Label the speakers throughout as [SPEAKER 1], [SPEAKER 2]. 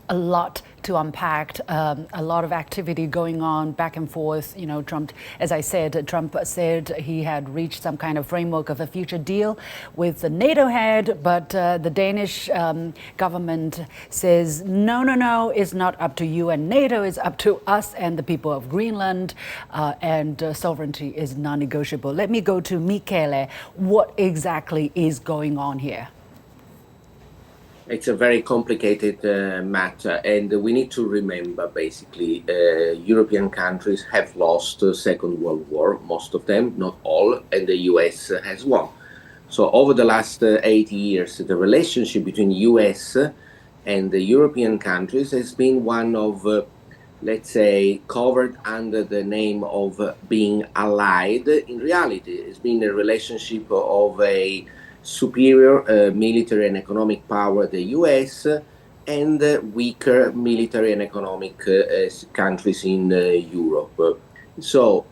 [SPEAKER 1] a lot to unpack, a lot of activity going on back and forth. You know, Trump, as I said, Trump said he had reached some kind of framework of a future deal with the NATO head, but the Danish government says, no, no, no, it's not up to you and NATO, it's up to us and the people of Greenland, and sovereignty is non-negotiable. Let me go to Michele. What exactly is going on here?
[SPEAKER 2] It's a very complicated matter, and we need to remember basically European countries have lost the Second World War, most of them, not all, and the US has won. So over the last 80 years, the relationship between US and the European countries has been one of, let's say, covered under the name of being allied. In reality, it's been a relationship of a superior military and economic power, the US, and weaker military and economic countries in Europe. So,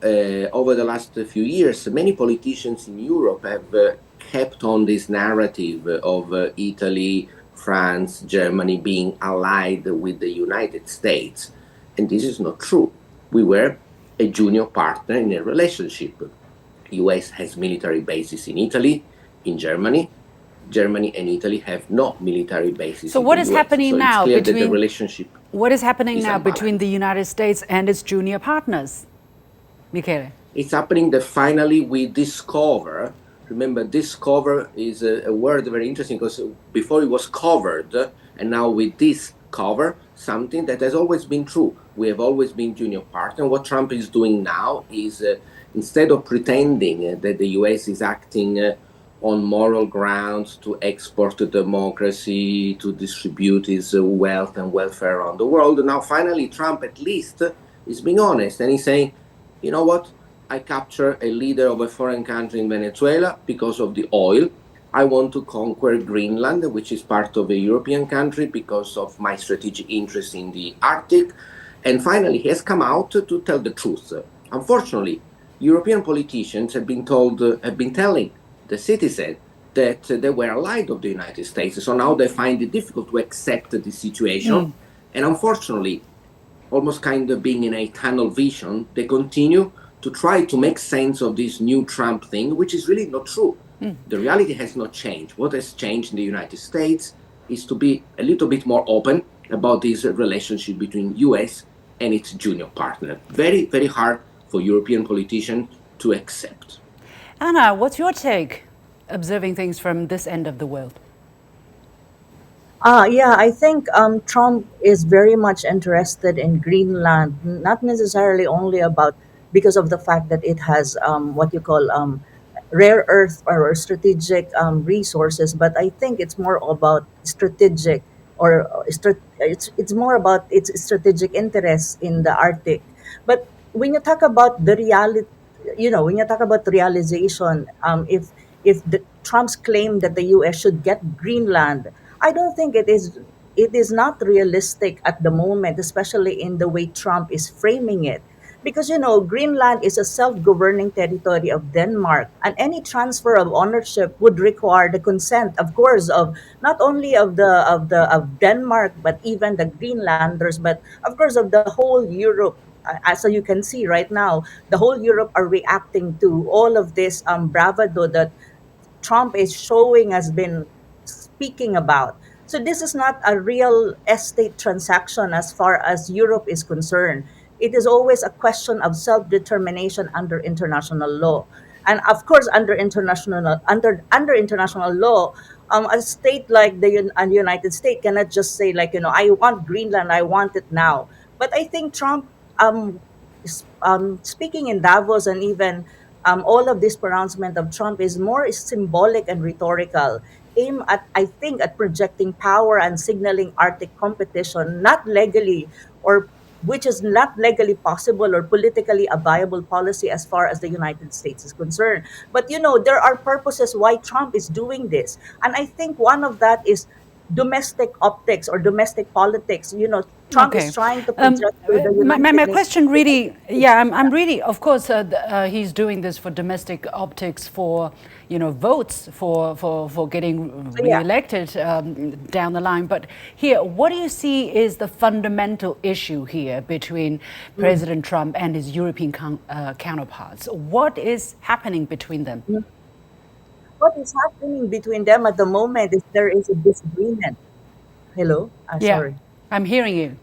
[SPEAKER 2] over the last few years, many politicians in Europe have kept on this narrative of Italy, France, Germany being allied with the United States. And this is not true. We were a junior partner in a relationship. US has military bases in Italy, in Germany. Germany and Italy have no military bases.
[SPEAKER 1] So what is happening now between
[SPEAKER 2] the relationship?
[SPEAKER 1] What is happening now between the United States and its junior partners, Michele?
[SPEAKER 2] It's happening that finally we discover. Remember, discover is a word very interesting because before it was covered, and now we discover something that has always been true. We have always been junior partner. What Trump is doing now is instead of pretending that the US is acting on moral grounds to export democracy, to distribute his wealth and welfare around the world, now finally Trump at least is being honest and he's saying, you know what, I capture a leader of a foreign country in Venezuela because of the oil. I want to conquer Greenland, which is part of a European country, because of my strategic interest in the Arctic. And finally, he has come out to tell the truth. Unfortunately, European politicians have been telling the citizen that they were allied of the United States. So now they find it difficult to accept the situation. And unfortunately, almost kind of being in a tunnel vision, they continue to try to make sense of this new Trump thing, which is really not true. The reality has not changed. What has changed in the United States is to be a little bit more open about this relationship between US and its junior partner. Very, very hard for European politicians to accept.
[SPEAKER 1] Anna, what's your take observing things from this end of the world?
[SPEAKER 3] Yeah, I think Trump is very much interested in Greenland, not necessarily only about because of the fact that it has what you call rare earth or strategic resources, but I think it's more about strategic or it's more about its strategic interests in the Arctic. But when you talk about the reality, when you talk about realization, if the Trump's claim that the U.S. should get Greenland, I don't think it is. It is not realistic at the moment, especially in the way Trump is framing it. Because Greenland is a self-governing territory of Denmark, and any transfer of ownership would require the consent, of course, of not only of Denmark, but even the Greenlanders, but of course of the whole Europe. As you can see right now, the whole Europe are reacting to all of this bravado that Trump is showing, has been speaking about. So this is not a real estate transaction as far as Europe is concerned. It is always a question of self-determination under international law. And of course, under international law, a state like the United States cannot just say like, I want Greenland, I want it now. But I think Trump, speaking in Davos, and even all of this pronouncement of Trump is more symbolic and rhetorical, aim at, I think, at projecting power and signaling Arctic competition, not legally, or which is not legally possible or politically a viable policy as far as the United States is concerned. But there are purposes why Trump is doing this. And I think one of that is domestic optics or domestic politics. Trump is
[SPEAKER 1] Okay.
[SPEAKER 3] trying to project to the
[SPEAKER 1] My
[SPEAKER 3] United
[SPEAKER 1] question really,
[SPEAKER 3] Nations.
[SPEAKER 1] yeah, I'm really, of course, he's doing this for domestic optics, for, votes, for getting
[SPEAKER 3] Yeah.
[SPEAKER 1] reelected down the line. But here, what do you see is the fundamental issue here between President Trump and his European counterparts? What is happening between them?
[SPEAKER 3] What is happening between them at the moment is there is a disagreement. Hello?
[SPEAKER 1] Yeah,
[SPEAKER 3] Sorry.
[SPEAKER 1] I'm hearing you.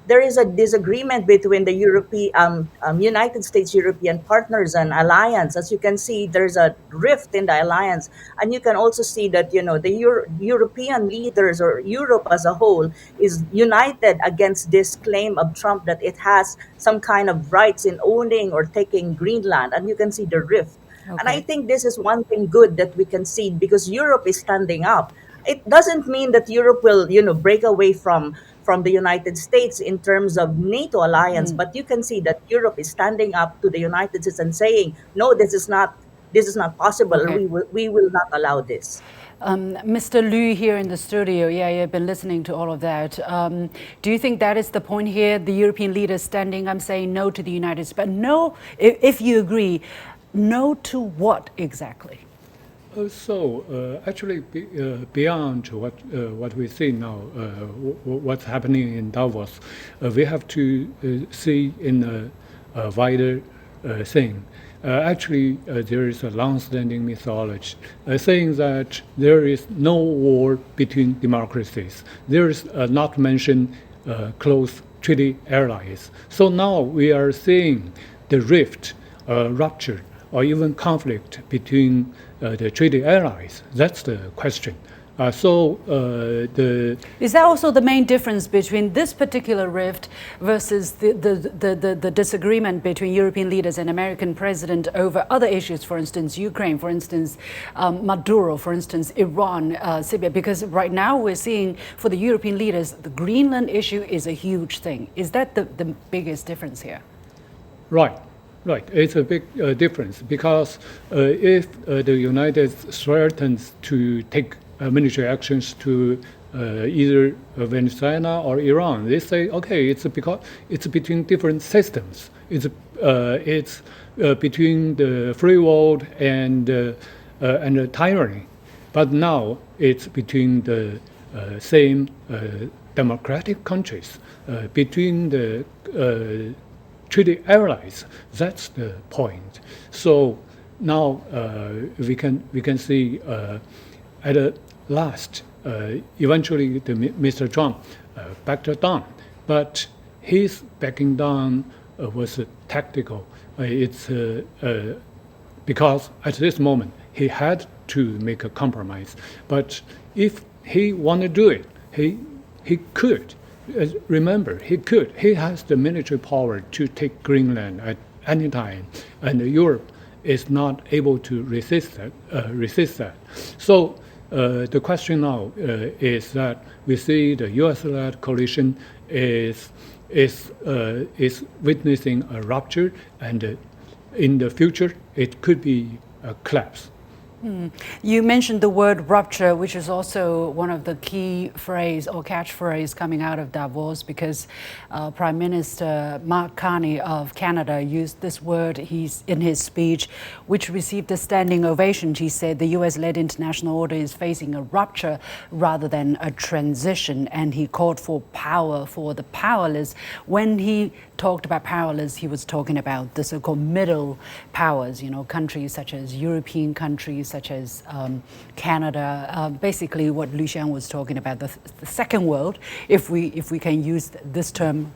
[SPEAKER 3] There is a disagreement between the United States European partners and alliance. As you can see, there's a rift in the alliance, and you can also see that the European leaders, or Europe as a whole, is united against this claim of Trump that it has some kind of rights in owning or taking Greenland, and you can see the rift. And I
[SPEAKER 1] Okay.
[SPEAKER 3] think this is one thing good that we can see, because Europe is standing up. It doesn't mean that Europe will, break away from the United States in terms of NATO alliance, but you can see that Europe is standing up to the United States and saying, no, this is not possible, or
[SPEAKER 1] Okay.
[SPEAKER 3] we will not allow this.
[SPEAKER 1] Mr. Liu here in the studio, yeah, you've been listening to all of that. Do you think that is the point here? The European leaders standing up saying no to the United States, but no, if you agree, no to what exactly?
[SPEAKER 4] Actually, beyond what we see now, what's happening in Davos, we have to see in a wider thing. Actually, there is a long-standing mythology saying that there is no war between democracies. There is not mentioned close treaty allies. So now we are seeing the rift, rupture, or even conflict between the treaty allies. That's the question.
[SPEAKER 1] Is that also the main difference between this particular rift versus the disagreement between European leaders and American president over other issues, for instance, Ukraine, for instance, Maduro, for instance, Iran, Syria? Because right now we're seeing for the European leaders, the Greenland issue is a huge thing. Is that the biggest difference here?
[SPEAKER 4] Right. It's a big difference, because if the United States threatens to take military actions to either Venezuela or Iran, they say, okay, it's because it's between different systems. It's between the free world and the tyranny. But now it's between the same democratic countries, between the treaty allies. That's the point. So now we can see at last, eventually Mr. Trump backed down, but his backing down was tactical. It's because at this moment he had to make a compromise. But if he wanted to do it, he could. Remember, he could. He has the military power to take Greenland at any time, and Europe is not able to resist that. So the question now is that we see the U.S.-led coalition is witnessing a rupture, and in the future it could be a collapse.
[SPEAKER 1] You mentioned the word rupture, which is also one of the key phrase or catchphrase coming out of Davos, because Prime Minister Mark Carney of Canada used this word in his speech, which received a standing ovation. He said the US-led international order is facing a rupture rather than a transition, and he called for power for the powerless. When he talked about powerless, he was talking about the so-called middle powers, countries such as European countries, such as Canada, basically what Liu Xiang was talking about, the second world, if we can use this term.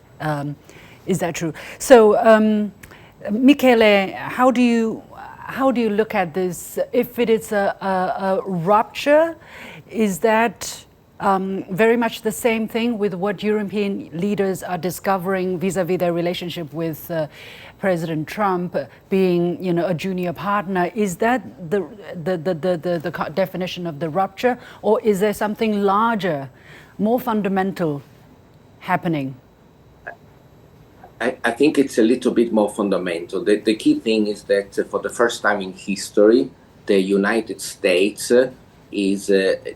[SPEAKER 1] Is that true? So, Michele, how do you look at this? If it is a rupture, is that very much the same thing with what European leaders are discovering vis-a-vis their relationship with President Trump being, a junior partner? Is that the definition of the rupture, or is there something larger, more fundamental happening?
[SPEAKER 2] I think it's a little bit more fundamental. The key thing is that for the first time in history, the United States is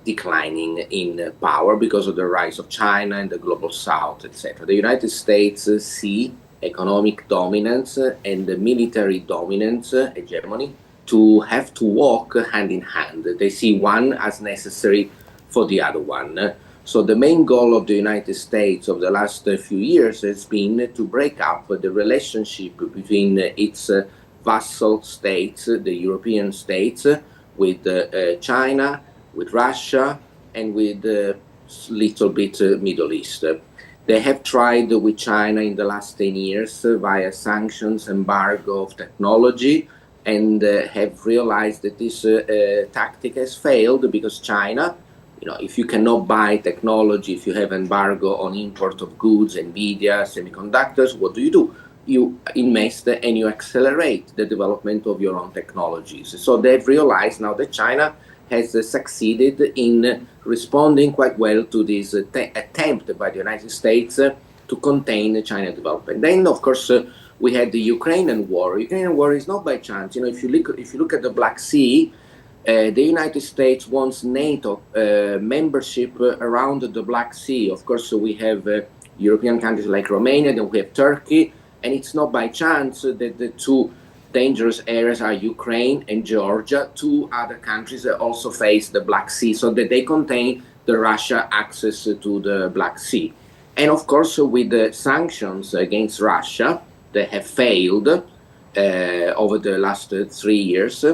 [SPEAKER 2] declining in power because of the rise of China and the global south, etc. The United States see economic dominance and the military dominance, hegemony, to have to walk hand in hand. They see one as necessary for the other one. So the main goal of the United States of the last few years has been to break up the relationship between its vassal states, the European states, with China, with Russia, and with little bit Middle East. They have tried with China in the last 10 years via sanctions, embargo of technology, and have realized that this tactic has failed because China, if you cannot buy technology, if you have embargo on import of goods, Nvidia, semiconductors, what do? You invest and you accelerate the development of your own technologies. So they've realized now that China has succeeded in responding quite well to this attempt by the United States to contain China development. Then, of course, we had the Ukrainian war. Ukrainian war is not by chance. If you look at the Black Sea, the United States wants NATO membership around the Black Sea. Of course, we have European countries like Romania, then we have Turkey, and it's not by chance that the two dangerous areas are Ukraine and Georgia, two other countries that also face the Black Sea, so that they contain the Russia access to the Black Sea. And of course, with the sanctions against Russia that have failed over the last 3 years,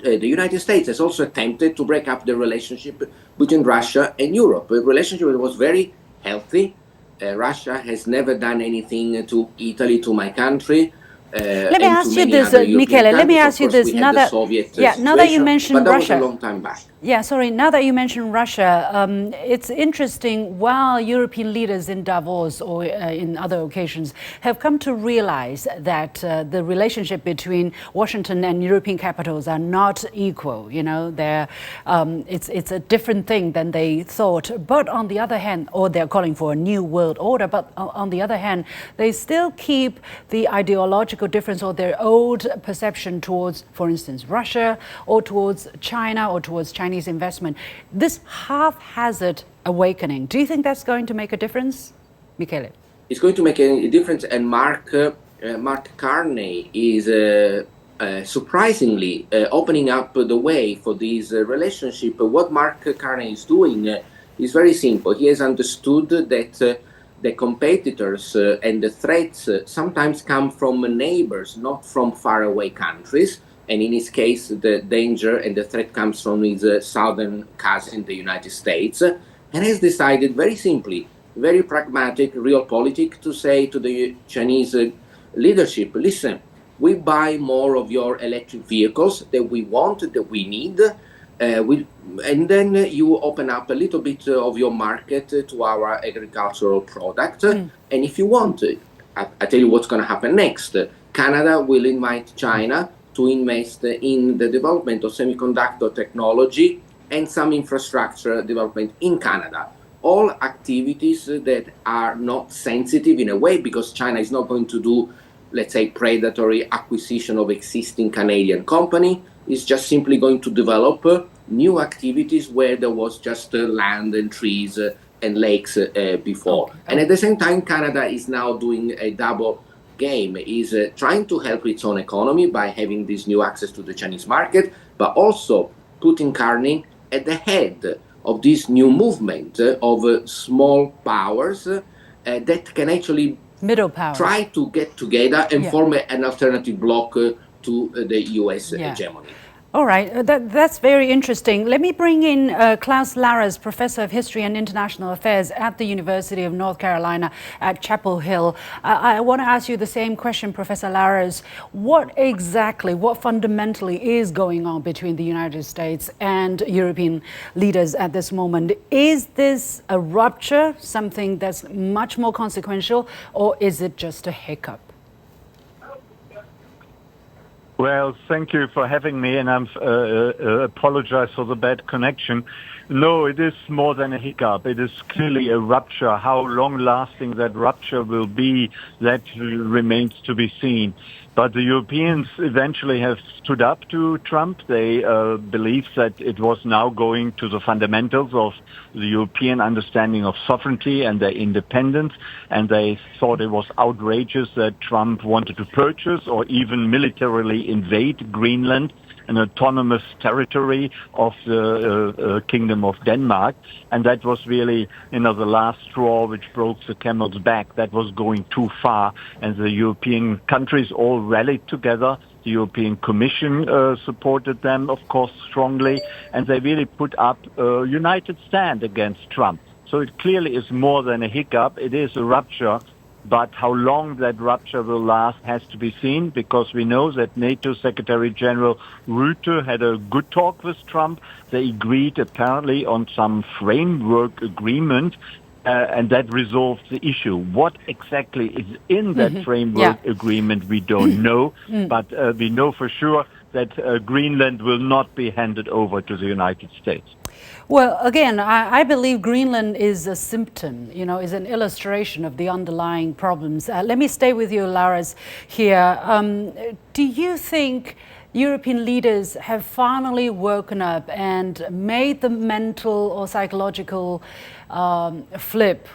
[SPEAKER 2] the United States has also attempted to break up the relationship between Russia and Europe, a relationship that was very healthy. Russia has never done anything to Italy, to my country.
[SPEAKER 1] Let me ask you this, Michele. Let me ask you this. Now that you mentioned Russia,
[SPEAKER 2] that was a long time back.
[SPEAKER 1] Yeah, sorry. Now that you mentioned Russia, it's interesting. While European leaders in Davos or in other occasions have come to realize that the relationship between Washington and European capitals are not equal. It's a different thing than they thought. But on the other hand, or they're calling for a new world order. But on the other hand, they still keep the ideological difference or their old perception towards, for instance, Russia or towards China or towards Chinese investment. This haphazard awakening, do you think that's going to make a difference, Michele?
[SPEAKER 2] It's going to make a difference, and Mark Carney is surprisingly opening up the way for this relationship. What Mark Carney is doing is very simple. He has understood that the competitors and the threats sometimes come from neighbors, not from faraway countries. And in his case, the danger and the threat comes from his southern cousin, the United States, and has decided very simply, very pragmatic, realpolitik, to say to the Chinese leadership, listen, we buy more of your electric vehicles that we want, that we need, and then you open up a little bit of your market to our agricultural product. And if you want, I tell you what's going to happen next. Canada will invite China to invest in the development of semiconductor technology and some infrastructure development in Canada. All activities that are not sensitive in a way, because China is not going to do, let's say, predatory acquisition of existing Canadian company. It's just simply going to develop new activities where there was just land and trees and lakes before. And at the same time, Canada is now doing a double game, is trying to help its own economy by having this new access to the Chinese market, but also putting Carney at the head of this new movement of small powers that can actually
[SPEAKER 1] middle powers
[SPEAKER 2] try to get together and form an alternative bloc to the U.S. hegemony.
[SPEAKER 1] All right, that's very interesting. Let me bring in Klaus Larres, Professor of History and International Affairs at the University of North Carolina at Chapel Hill. I want to ask you the same question, Professor Larres. What fundamentally is going on between the United States and European leaders at this moment? Is this a rupture, something that's much more consequential, or is it just a hiccup?
[SPEAKER 5] Well, thank you for having me, and I apologize for the bad connection. No, it is more than a hiccup. It is clearly a rupture. How long-lasting that rupture will be, that remains to be seen. But the Europeans eventually have stood up to Trump. They believe that it was now going to the fundamentals of the European understanding of sovereignty and their independence, and they thought it was outrageous that Trump wanted to purchase or even militarily invade Greenland, an autonomous territory of the Kingdom of Denmark. And that was really, the last straw which broke the camel's back. That was going too far. And the European countries all rallied together. The European Commission supported them, of course, strongly. And they really put up a united stand against Trump. So it clearly is more than a hiccup. It is a rupture. But how long that rupture will last has to be seen, because we know that NATO Secretary General Rutte had a good talk with Trump. They agreed apparently on some framework agreement, and that resolved the issue. What exactly is in that framework agreement, we don't know, but we know for sure that Greenland will not be handed over to the United States.
[SPEAKER 1] Well, again, I believe Greenland is a symptom, is an illustration of the underlying problems. Let me stay with you, Laras, here. Do you think European leaders have finally woken up and made the mental or psychological flip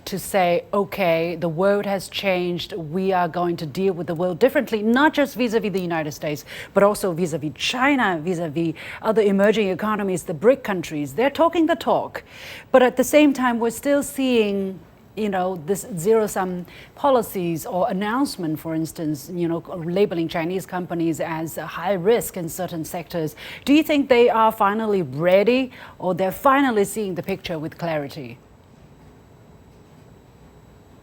[SPEAKER 1] to say, okay, the world has changed. We are going to deal with the world differently, not just vis-a-vis the United States, but also vis-a-vis China, vis-a-vis other emerging economies, the BRIC countries. They're talking the talk. But at the same time, we're still seeing this zero-sum policies or announcement, for instance, labeling Chinese companies as high risk in certain sectors. Do you think they are finally ready, or they're finally seeing the picture with clarity?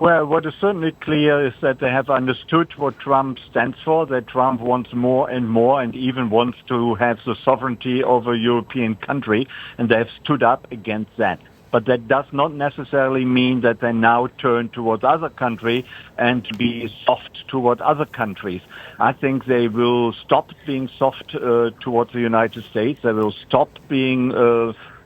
[SPEAKER 5] Well, what is certainly clear is that they have understood what Trump stands for, that Trump wants more and even wants to have the sovereignty over a European country, and they have stood up against that. But that does not necessarily mean that they now turn towards other countries and be soft toward other countries. I think they will stop being soft towards the United States. They will stop being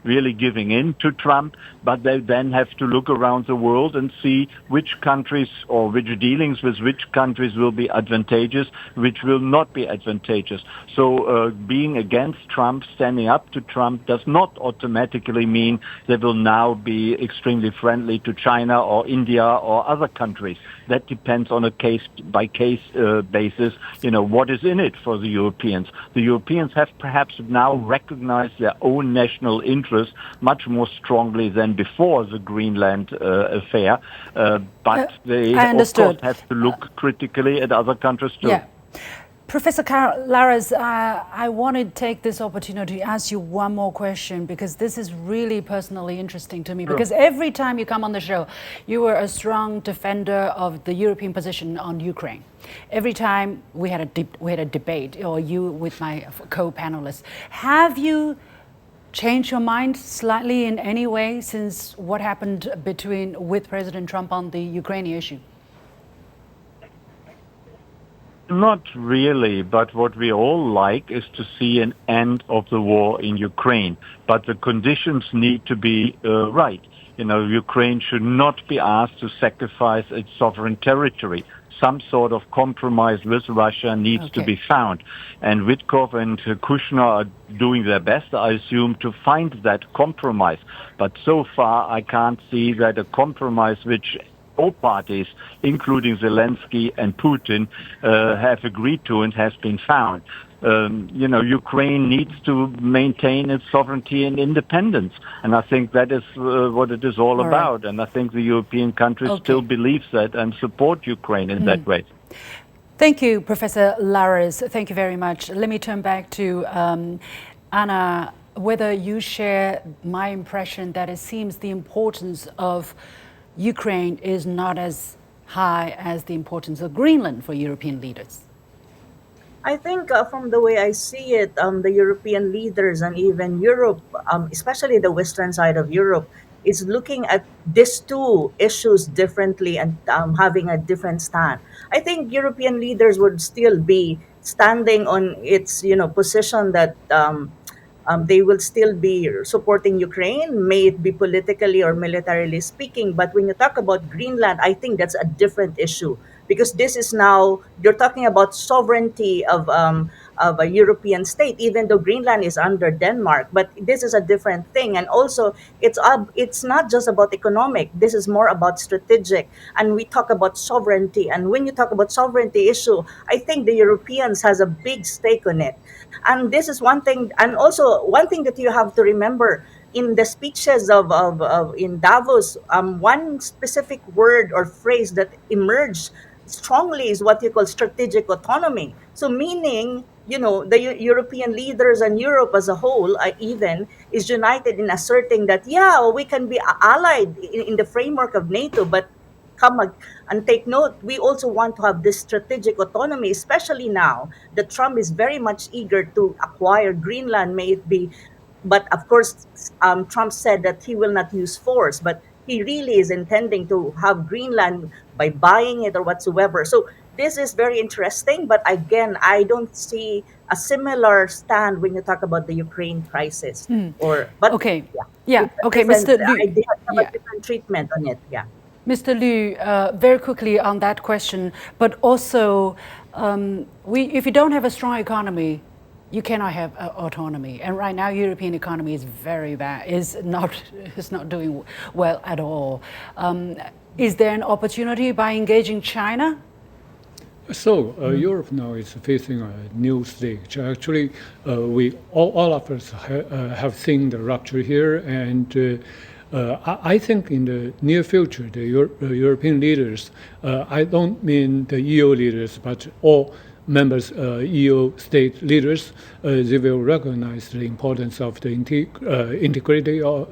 [SPEAKER 5] really giving in to Trump, but they then have to look around the world and see which countries or which dealings with which countries will be advantageous, which will not be advantageous. So being against Trump, standing up to Trump, does not automatically mean they will now be extremely friendly to China or India or other countries. That depends on a case-by-case basis, what is in it for the Europeans. The Europeans have perhaps now recognized their own national interests much more strongly than before the Greenland affair, but they, of course, have to look critically at other countries too.
[SPEAKER 1] Yeah. Professor Laras, I want to take this opportunity to ask you one more question, because this is really personally interesting to me. Sure. Because every time you come on the show, you were a strong defender of the European position on Ukraine. Every time we had a debate, or you with my co-panelists, have you changed your mind slightly in any way since what happened with President Trump on the Ukrainian issue?
[SPEAKER 5] Not really, but what we all like is to see an end of the war in Ukraine. But the conditions need to be right. Ukraine should not be asked to sacrifice its sovereign territory. Some sort of compromise with Russia needs to be found. And Witkoff and Kushner are doing their best, I assume, to find that compromise. But so far, I can't see that a compromise which all parties, including Zelensky and Putin, have agreed to and has been found. Ukraine needs to maintain its sovereignty and independence. And I think that is what it is all about. Right. And I think the European countries still believe that and support Ukraine in that way.
[SPEAKER 1] Thank you, Professor Laras. Thank you very much. Let me turn back to Anna, whether you share my impression that it seems the importance of Ukraine is not as high as the importance of Greenland for European leaders.
[SPEAKER 3] I think from the way I see it, the European leaders and even Europe, especially the western side of Europe, is looking at these two issues differently and having a different stand. I think European leaders would still be standing on its position that They will still be supporting Ukraine, may it be politically or militarily speaking. But when you talk about Greenland, I think that's a different issue, because this is now you're talking about sovereignty of a European state, even though Greenland is under Denmark. But this is a different thing, and also it's not just about economic. This is more about strategic, and we talk about sovereignty. And when you talk about sovereignty issue, I think the Europeans has a big stake on it. And this is one thing, and also one thing that you have to remember in the speeches of in Davos, one specific word or phrase that emerged strongly is what you call strategic autonomy. So meaning, the European leaders and Europe as a whole, even is united in asserting that, yeah, we can be allied in the framework of NATO, but and take note, we also want to have this strategic autonomy, especially now that Trump is very much eager to acquire Greenland, may it be. But of course, Trump said that he will not use force, but he really is intending to have Greenland by buying it or whatsoever. So this is very interesting. But again, I don't see a similar stand when you talk about the Ukraine crisis. But
[SPEAKER 1] Okay.
[SPEAKER 3] yeah,
[SPEAKER 1] Yeah.
[SPEAKER 3] it's a
[SPEAKER 1] Okay,
[SPEAKER 3] different,
[SPEAKER 1] Mr. Liu.
[SPEAKER 3] they have
[SPEAKER 1] Yeah.
[SPEAKER 3] a different treatment on it. Yeah.
[SPEAKER 1] Mr. Liu, very quickly on that question, but also, if you don't have a strong economy, you cannot have autonomy. And right now, European economy is very bad. is not doing well at all. Is there an opportunity by engaging China?
[SPEAKER 4] So Europe now is facing a new stage. Actually, we all of us have seen the rupture here, and I think in the near future, the European leaders, I don't mean the EU leaders, but all members, EU state leaders, they will recognize the importance of the integrity of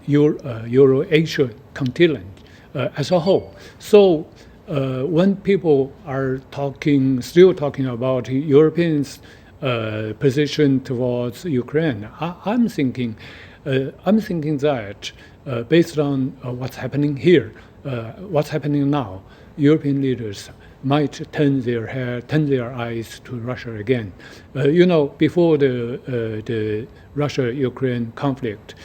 [SPEAKER 4] Euro-Asia continent as a whole. So when people are still talking about Europeans' position towards Ukraine, I'm thinking that based on what's happening here, what's happening now, European leaders might turn their eyes to Russia again. Before the Russia-Ukraine conflict,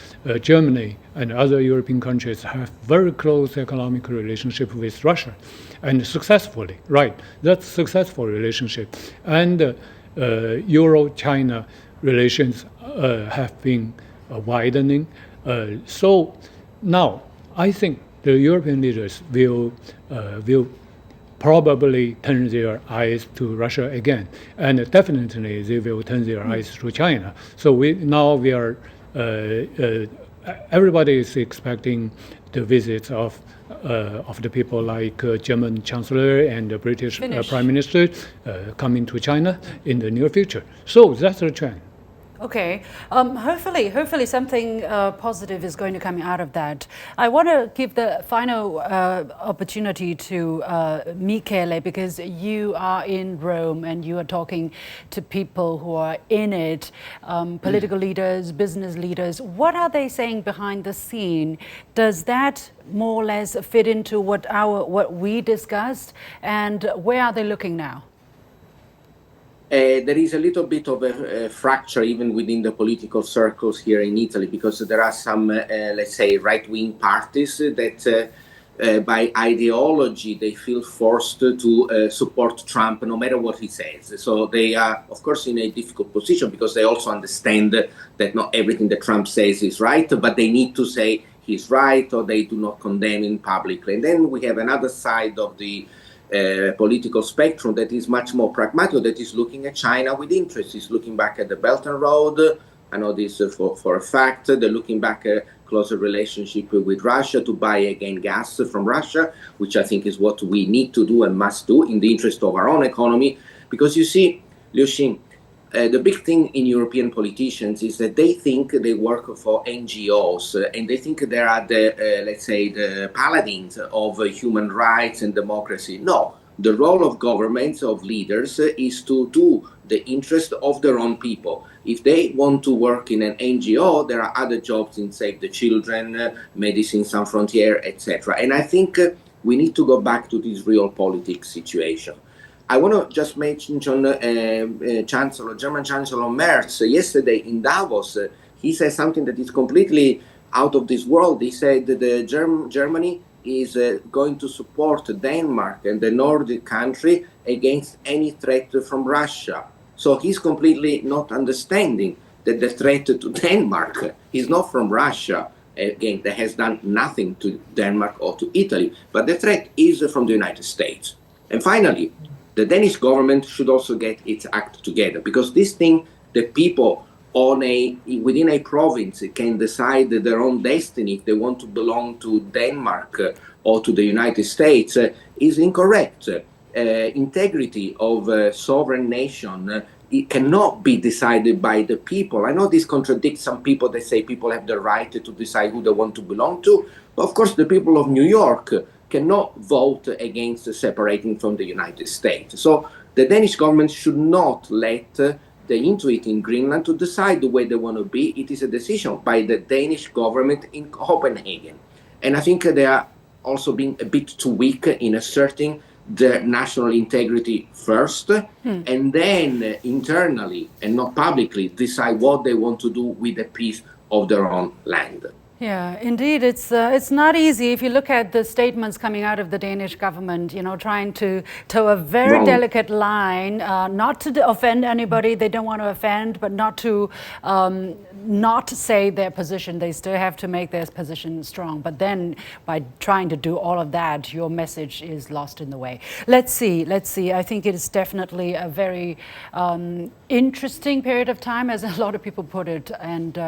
[SPEAKER 4] Germany and other European countries have very close economic relationship with Russia, and successfully, right? That's successful relationship, and Euro-China relations have been widening. So now I think the European leaders will probably turn their eyes to Russia again, and definitely they will turn their eyes to China. So everybody is expecting the visits of the people like German Chancellor and the British Prime Minister coming to China in the near future. So that's a trend.
[SPEAKER 1] Okay. Hopefully something positive is going to come out of that. I want to give the final opportunity to Michele, because you are in Rome and you are talking to people who are in it, political leaders, business leaders. What are they saying behind the scene? Does that more or less fit into what we discussed, and where are they looking now?
[SPEAKER 2] There is a little bit of a fracture even within the political circles here in Italy, because there are some, let's say, right-wing parties that by ideology they feel forced to support Trump no matter what he says. So they are, of course, in a difficult position, because they also understand that not everything that Trump says is right, but they need to say he's right, or they do not condemn him publicly. And then we have another side of the political spectrum that is much more pragmatic, that is looking at China with interest, is looking back at the Belt and Road. I know this for a fact. They're looking back at closer relationship with Russia to buy again gas from Russia, which I think is what we need to do and must do in the interest of our own economy. Because you see, Liu Xin, the big thing in European politicians is that they think they work for NGOs, and they think they are the, let's say, the paladins of human rights and democracy. No, the role of governments, of leaders, is to do the interest of their own people. If they want to work in an NGO, there are other jobs in Save the Children, Medicine Sans Frontières, etc. And I think we need to go back to this real politics situation. I want to just mention German Chancellor Merz yesterday in Davos. He said something that is completely out of this world. He said that Germany is going to support Denmark and the Nordic country against any threat from Russia. So he's completely not understanding that the threat to Denmark is not from Russia, again, that has done nothing to Denmark or to Italy, but the threat is from the United States. And finally, the Danish government should also get its act together, because this thing, the people within a province can decide their own destiny if they want to belong to Denmark or to the United States is incorrect. Integrity of a sovereign nation it cannot be decided by the people. I know this contradicts some people that say people have the right to decide who they want to belong to, but of course the people of New York cannot vote against separating from the United States. So the Danish government should not let the Inuit in Greenland to decide the way they want to be. It is a decision by the Danish government in Copenhagen. And I think they are also being a bit too weak in asserting their national integrity first, and then internally and not publicly decide what they want to do with a piece of their own land.
[SPEAKER 1] Yeah, indeed, it's not easy. If you look at the statements coming out of the Danish government, trying to toe a very delicate line, not to offend anybody they don't want to offend, but not to not say their position. They still have to make their position strong. But then, by trying to do all of that, your message is lost in the way. Let's see. I think it is definitely a very interesting period of time, as a lot of people put it. And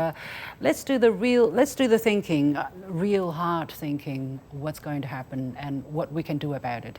[SPEAKER 1] let's do the thinking, real hard thinking, what's going to happen and what we can do about it.